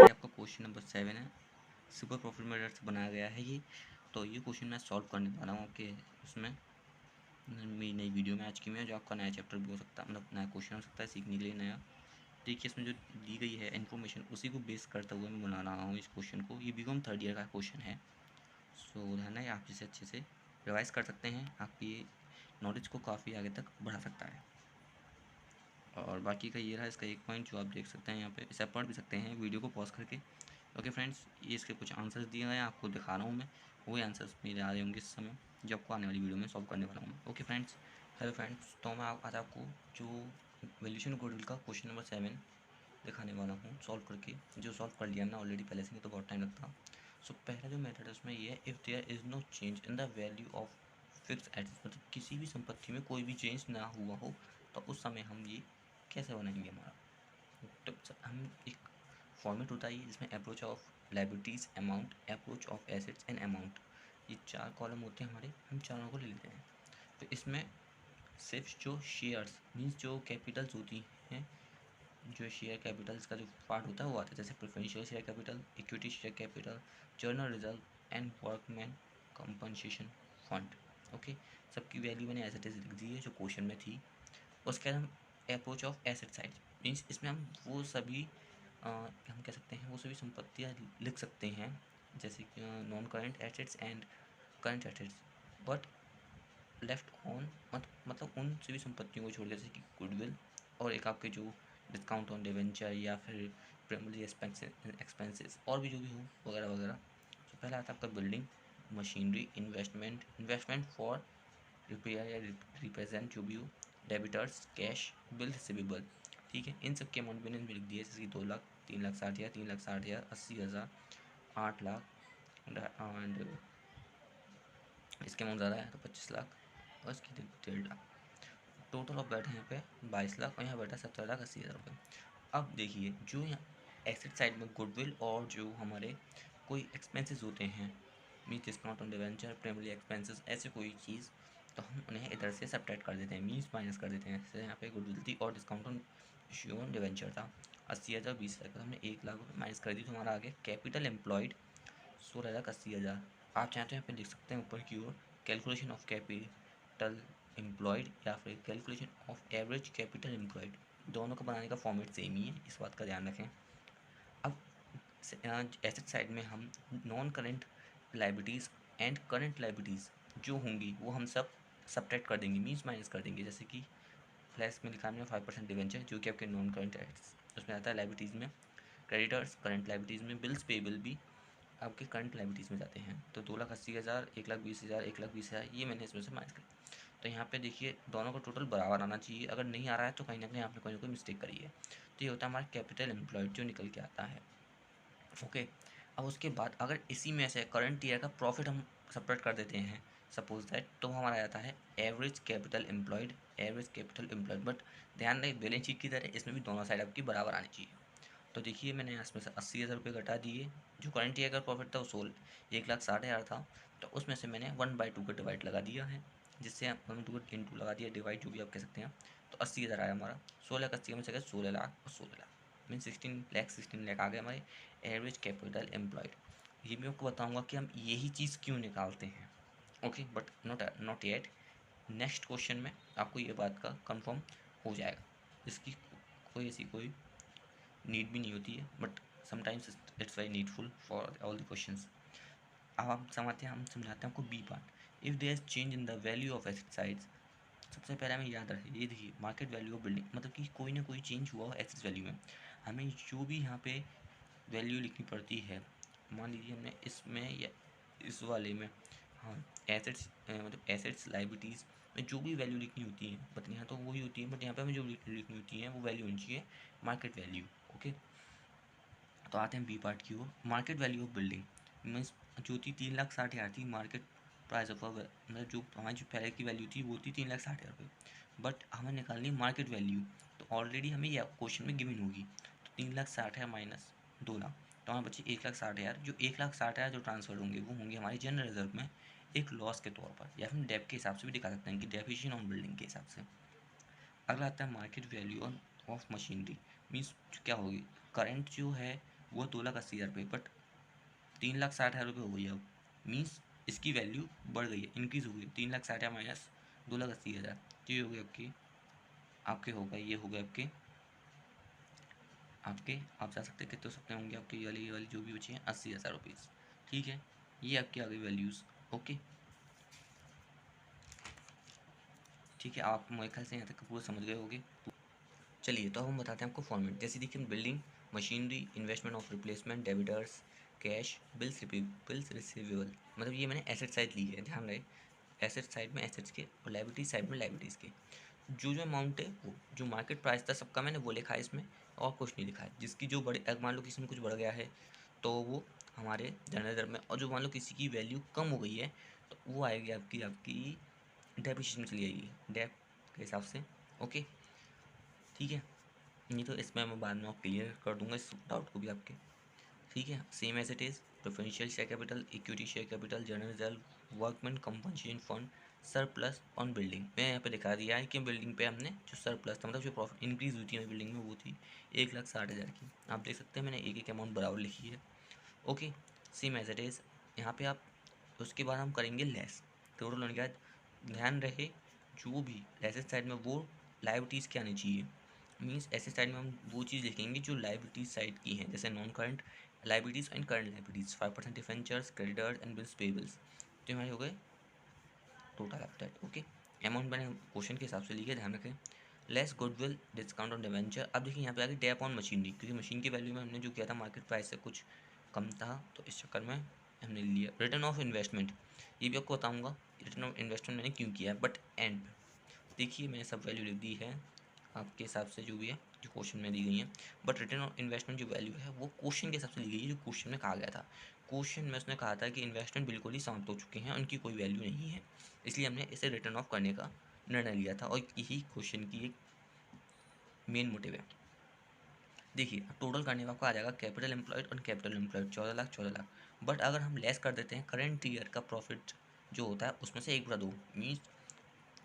आपका question number 7 है, super profit method से बनाया गया है ये। तो ये क्वेश्चन मैं सॉल्व करने वाला हूँ कि उसमें मेरी नई वीडियो में आज की में जो आपका नया चैप्टर भी हो सकता है, मतलब नया क्वेश्चन हो सकता है सीखने के लिए नया। देखिए इसमें जो दी गई है इन्फॉर्मेशन उसी को बेस करते हुए मैं बना रहा हूँ इस क्वेश्चन को। ये बीकॉम थर्ड ईयर का क्वेश्चन है। सो ध्यान है, आप जिसे अच्छे से रिवाइज कर सकते हैं, आपकी नॉलेज को काफ़ी आगे तक बढ़ा सकता है। और बाकी का ये रहा इसका एक पॉइंट जो आप देख सकते हैं यहाँ पे, इसे आप पढ़ भी सकते हैं वीडियो को पॉज करके। ओके फ्रेंड्स, ये इसके कुछ आंसर्स दिए गए हैं, आपको दिखा रहा हूँ मैं। वही आंसर्स मेरे आ रहे होंगे इस समय जो आपको आने वाली वीडियो में सॉल्व करने वाला हूँ। ओके फ्रेंड्स, हेलो फ्रेंड्स, तो मैं आज आपको जो वैल्यूएशन गुडविल का क्वेश्चन नंबर 7 दिखाने वाला हूँ सॉल्व करके, जो सॉल्व कर लिया ना ऑलरेडी पहले से, नहीं तो बहुत टाइम लगता। सो पहला जो मेथड है उसमें ये है, if there is no change in the value of fix assets, मतलब किसी भी संपत्ति में कोई भी चेंज ना हुआ हो, तो उस समय हम ये कैसे बनाएंगे हमारा। तो हम एक फॉर्मेट होता है जिसमें approach of liabilities, amount, approach of assets and amount, ये 4 कॉलम होते हैं हमारे, हम चारों को ले लेते हैं। तो इसमें सिर्फ जो शेयर्स मीन्स जो कैपिटल्स होती हैं, जो शेयर कैपिटल्स का जो पार्ट होता है वो आता है, जैसे preferential share capital, equity share capital, journal reserve and workman compensation fund. Okay, सबकी वैल्यू मैंने एज इट इज लिख दी है जो क्वेश्चन में थी। उसके बाद हम approach of asset side means इसमें हम वो सभी हम कह सकते हैं वो सभी संपत्तियाँ लिख सकते हैं, जैसे कि non current assets and current assets, but left on मतलब उन सभी संपत्तियों को छोड़, जैसे कि गुडविल और एक आपके जो डिस्काउंट ऑन डिवेंचर या फिर प्राइमरी एक्सपेंसेस और भी जो भी हो वगैरह वगैरह। तो पहला आता है आपका building, machinery, investment for repair या रिप्रेजेंट जो भी हो, डेबिटर्स, कैश, बिल रिसिवेबल। ठीक है, इन सब के अमाउंट मैंने लिख दिया, जैसे कि 2 लाख, 3,60,000, 3,60,000, 80,000, 8 लाख एंड इसके अमाउंट ज़्यादा है तो 25 लाख और इसकी 1.5 लाख। टोटल ऑफ बैठे यहाँ पे 22 लाख और यहाँ बैठा 17,80,000 रुपये। अब देखिए जो यहाँ एसेट साइड में गुडविल और जो हमारे कोई एक्सपेंसेस होते हैं, means discount on debenture, primary expenses, ऐसे कोई चीज़, तो हम उन्हें इधर से सब्ट्रैक्ट कर देते हैं, मीन्स माइनस कर देते हैं। जैसे यहाँ पे गुडविल थी और discount on issue on debenture था 80,000, 20,000 का, हमने 1 लाख रुपये माइनस कर दी, तो हमारा आगे कैपिटल एम्प्लॉयड 16,80,000। आप चाहें तो यहाँ पे लिख सकते हैं ऊपर की ओर कैलकुलेशन ऑफ कैपिटल एम्प्लॉयड या फिर calculation of average capital employed, दोनों का बनाने का फॉर्मेट सेम ही है, इस बात का ध्यान रखें। अब एसेट साइड में हम non current liabilities and current liabilities जो होंगी वो हम सब सब्ट्रैक्ट कर देंगे, मीन्स माइनस कर देंगे। जैसे कि फ्लैश में लिखा हमने 5% डिवेंचर जो कि आपके नॉन करंट एसेट्स उसमें आता है, लाइबिलिटीज़ में क्रेडिटर्स करंट लाइबिलिटीज़ में, बिल्स पेबल भी आपके करंट लाइबिलिटीज़ में जाते हैं। तो 2,80,000, 1,20,000, 1,20,000 ये मैंने इसमें से माइनस कर। तो यहाँ पे देखिए दोनों का टोटल बराबर आना चाहिए, अगर नहीं आ रहा है तो कहीं ना कहीं आपने कोई ना कोई मिस्टेक करी है। तो ये होता है हमारा कैपिटल एम्प्लॉयड जो निकल के आता है। ओके, अब उसके बाद अगर इसी में से करंट ईयर का प्रॉफिट हम सपरेट कर देते हैं सपोज दैट, तो हमारा आता है average capital employed, average capital employed. But ध्यान रहे बैलेंस शीट की तरह इसमें भी दोनों साइड आपकी बराबर आनी चाहिए। तो देखिए मैंने इसमें से 80,000 रुपये घटा दिए, जो करंट ईयर का प्रॉफिट था वो 1,60,000 था, तो उसमें से मैंने 1/2 का डिवाइड लगा दिया है, जिससे 1/2 इंटू लगा दिया, डिवाइड जो भी आप कह सकते हैं। तो 80,000 आया हमारा, 16,80,000 में से गए 16 लाख और 16 लाख, मीन 16 लाख आ गए हमारे एवरेज कैपिटल एम्प्लॉयड। ये भी आपको बताऊंगा कि हम यही चीज़ क्यों निकालते हैं। Okay, but not yet, next question में आपको ये बात का कंफर्म हो जाएगा, इसकी कोई ऐसी कोई नीड भी नहीं होती है, but sometimes it's very needful for all the questions. अब हम समझाते हैं आपको B part, if there is change in the value of asset sides. सबसे पहले हमें याद रखिए, ये देखिए मार्केट वैल्यू ऑफ बिल्डिंग, मतलब कि कोई ना कोई चेंज हुआ हो एसेट वैल्यू में, हमें जो भी यहाँ पे वैल्यू लिखनी पड़ती है, मान लीजिए हमने इसमें या इस वाले में, हाँ एसेट्स मतलब एसेट्स लाइबिलिटीज़ में जो भी वैल्यू लिखनी होती है, बट यहाँ तो वही होती है, बट यहाँ पे हमें जो लिखनी होती है वो वैल्यू होनी चाहिए मार्केट वैल्यू। ओके, तो आते हैं बी पार्ट की ओर, market value of building means जो थी 3,60,000 थी मार्केट प्राइस ऑफ, मतलब जो हमारी जो पहले की वैल्यू थी वो थी 3,60,000 रुपये, बट हमें निकालनी है मार्केट वैल्यू। तो ऑलरेडी हमें यह क्वेश्चन में गिवन होगी, तो 3,60,000 माइनस 2 लाख, तो हमारे बच्चे 1,60,000, जो 1,60,000 जो ट्रांसफर होंगे वो होंगे हमारे जनरल रिजर्व में एक लॉस के तौर पर, या फिर डेप के हिसाब से भी दिखा सकते हैं कि डेफिशिएंट ऑन बिल्डिंग के हिसाब से। अगला आता है market value of machinery, means क्या होगी, करंट जो है वो 2,80,000 रुपये, बट 3,60,000 रुपये हो गई अब, मीन्स इसकी वैल्यू बढ़ गई है, इंक्रीज़ हो गई, 3,60,000 माइनस 2,80,000, तो ये हो गई आपकी, आपके होगा, ये हो गए आपके आप जा सकते कितने हो सकते होंगे आपके, ये वाली जो भी बची है 80,000 रुपीज़। ठीक है, ये आपकी आ गई वैल्यूज़। ओके, ठीक है, आप मेरे ख्याल से यहाँ तक पूरा समझ गए होंगे। चलिए तो अब हम बताते हैं आपको फॉर्मेट। जैसे देखिए, building, machinery, investment of replacement, debtors, cash, bills receivable, मतलब ये मैंने एसेट साइड ली है, ध्यान रहे, एसेट साइड में एसेट्स के और लाइबिलिटी साइड में लाइबिलिटीज़ के। जो अमाउंट है वो जो मार्केट प्राइस था सबका मैंने वो लिखा है इसमें, और कुछ नहीं लिखा है। जिसकी जो बड़े, अगर मान लो किसी में कुछ बढ़ गया है तो वो हमारे जनरल में, और जो मान लो किसी की वैल्यू कम हो गई है तो वो आएगी आपकी आपकी डेप्रिसिएशन में चली जाएगी, डेप के हिसाब से। ओके, ठीक है, नहीं तो इसमें मैं बाद में क्लियर कर दूंगा इस डाउट को भी आपके। ठीक है, same as it is, preferential share capital, equity share capital, general reserve, workman compensation fund, surplus on building. मैं यहाँ पे दिखा दिया है कि बिल्डिंग पे हमने जो सरप्लस था, मतलब जो प्रॉफिट इंक्रीज़ हुई थी हमारी बिल्डिंग में, वो थी 1,60,000 की। आप देख सकते हैं मैंने एक एक अमाउंट बराबर लिखी है। Okay, same as it is, यहाँ पे आप, उसके बाद हम करेंगे लेस, टोटल होने के बाद, ध्यान रहे जो भी एसेट साइड में वो लायबिलिटीज़ क्या आनी चाहिए, मीन्स एसेट साइड में हम वो चीज़ लिखेंगे जो लायबिलिटीज साइड की हैं, जैसे non current liabilities and current liabilities, 5% debentures, creditors and bills payables, तो हमारे हो गए total of that. Okay, amount मैंने क्वेश्चन के हिसाब से लिखे, ध्यान रखें। Less goodwill discount on debenture, अब देखिए यहाँ पे आगे डेप ऑन मशीनरी, क्योंकि मशीन की वैल्यू में हमने जो किया था मार्केट प्राइस से कुछ कम था, तो इस चक्कर में हमने लिया। रिटर्न ऑफ इन्वेस्टमेंट, ये भी आपको बताऊँगा रिटर्न ऑफ इन्वेस्टमेंट मैंने क्यों किया है, बट एंड देखिए मैंने सब वैल्यू लिख दी है आपके हिसाब से जो भी है, जो क्वेश्चन में दी गई है। बट रिटर्न ऑन इन्वेस्टमेंट जो वैल्यू है वो क्वेश्चन के हिसाब से ली गई है, जो क्वेश्चन में कहा गया था। क्वेश्चन में उसने कहा था कि इन्वेस्टमेंट बिल्कुल ही समाप्त हो चुके हैं, उनकी कोई वैल्यू नहीं है, इसलिए हमने इसे रिटर्न ऑफ करने का निर्णय लिया था, और यही क्वेश्चन की एक मेन मोटिव है। देखिए टोटल करने में आपको आ जाएगा कैपिटल एम्प्लॉयड और कैपिटल एम्प्लॉयड 14,00,000। बट अगर हम लेस कर देते हैं करेंट ईयर का प्रॉफिट जो होता है उसमें से 1/2, means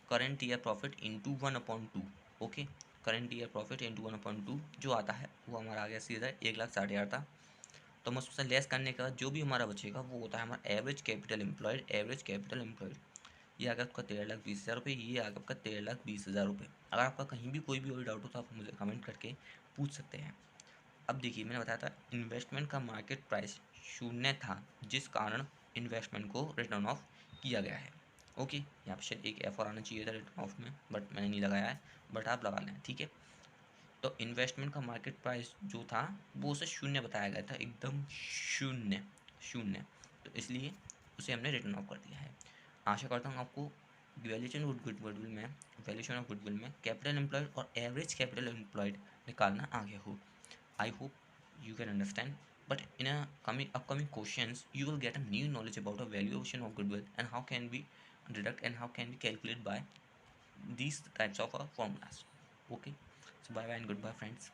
current year profit into 1/2। Okay, current year profit into 1/2 जो आता है वो हमारा आ गया सीधा 1,60,000 था। तो हम उसमें लेस करने का जो भी हमारा बचेगा वो होता है हमारा average capital employed, average capital employed. ये आ गया आपका 13,20,000 रुपये, ये आ गया आपका 13,20,000 रुपये। अगर आपका कहीं भी कोई भी और डाउट हो तो आप मुझे कमेंट करके पूछ सकते हैं। अब देखिए मैंने बताया था इन्वेस्टमेंट का मार्केट प्राइस शून्य था, जिस कारण इन्वेस्टमेंट को रिटर्न ऑफ किया गया है। ओके, यहाँ पे शायद एक एफ और आना चाहिए था रिटर्न ऑफ में, बट मैंने नहीं लगाया है, बट आप लगा लें। ठीक है, तो इन्वेस्टमेंट का मार्केट प्राइस जो था वो उसे शून्य बताया गया था, एकदम शून्य, शून्य, तो इसलिए उसे हमने रिटर्न ऑफ कर दिया है। आशा करता हूँ आपको वैल्यूएशन ऑफ गुडविल में, वैल्यूएशन ऑफ गुडविल में कैपिटल एम्प्लॉयड और एवरेज कैपिटल एम्प्लॉयड निकालना आ गया हो। I hope you can understand. But in a upcoming questions, you will get a new knowledge about a valuation of goodwill and how can we deduct and how can we calculate by these types of formulas. Okay, so bye bye and goodbye, friends.